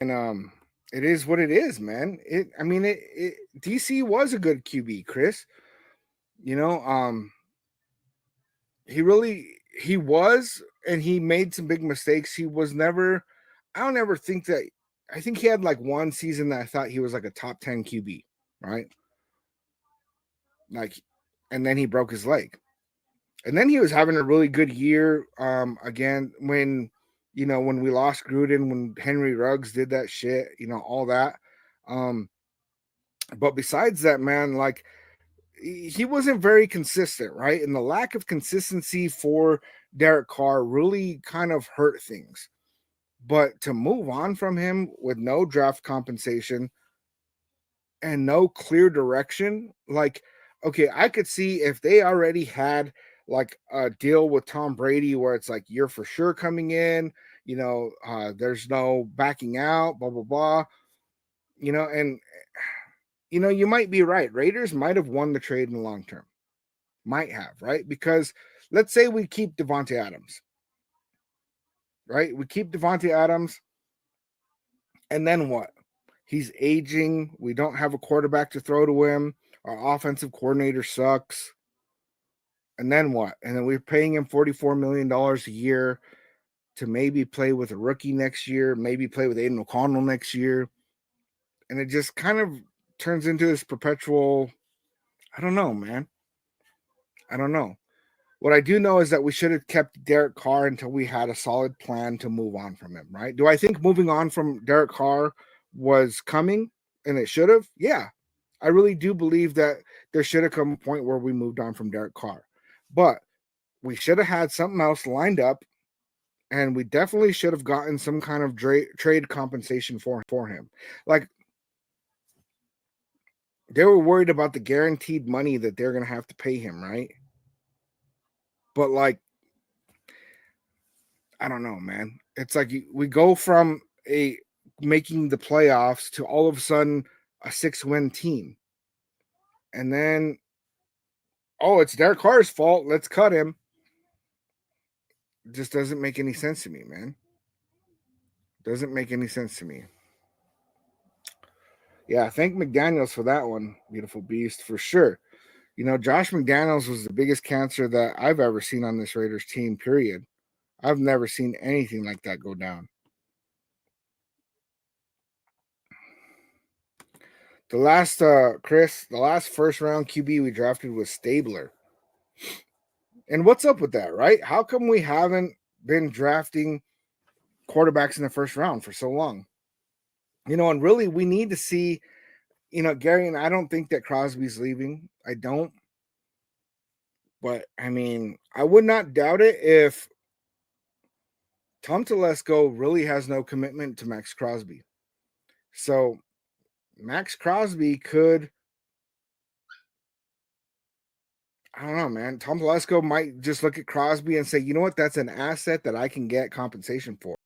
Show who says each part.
Speaker 1: And it is what it is, man. I mean it DC was a good QB, Chris. You know, he was, and he made some big mistakes. He was never, I don't ever think that, I think he had like one season that I thought he was like a top 10 QB, right? Like, and then he broke his leg. And then he was having a really good year. Again, when when we lost Gruden, when Henry Ruggs did that shit, all that. Um, but besides that, man, like he wasn't very consistent, right? And the lack of consistency for Derek Carr really kind of hurt things. But to move on from him with no draft compensation and no clear direction, like, okay, I could see if they already had like a deal with Tom Brady where it's like you're for sure coming in, there's no backing out, blah blah blah, and you might be right. Raiders might have won the trade in the long term. Might have, right? Because let's say we keep Devontae Adams, right? We keep Devontae Adams, and then what? He's aging. We don't have a quarterback to throw to him. Our offensive coordinator sucks. And then what? And then we're paying him $44 million a year to maybe play with a rookie next year, maybe play with Aiden O'Connell next year. And it just kind of turns into this perpetual, I don't know, man. I don't know. What I do know is that we should have kept Derek Carr until we had a solid plan to move on from him, right? Do I think moving on from Derek Carr was coming and it should have? Yeah. I really do believe that there should have come a point where we moved on from Derek Carr. But we should have had something else lined up, and we definitely should have gotten some kind of trade compensation for him. Like, they were worried about the guaranteed money that they're going to have to pay him, right? But like, I don't know, man. It's like we go from a making the playoffs to all of a sudden a 6-win team. And then, oh, it's Derek Carr's fault. Let's cut him. It just doesn't make any sense to me, man. Doesn't make any sense to me. Yeah, thank McDaniels for that one, beautiful beast, for sure. Josh McDaniels was the biggest cancer that I've ever seen on this Raiders team, period. I've never seen anything like that go down. The last Chris, the last first round QB we drafted was Stabler. And what's up with that, right? How come we haven't been drafting quarterbacks in the first round for so long? And really we need to see, Gary, and I don't think that Crosby's leaving. I don't. But I mean, I would not doubt it if Tom Telesco really has no commitment to Max Crosby. So Max Crosby could, I don't know, man. Tom Telesco might just look at Crosby and say, you know what, that's an asset that I can get compensation for.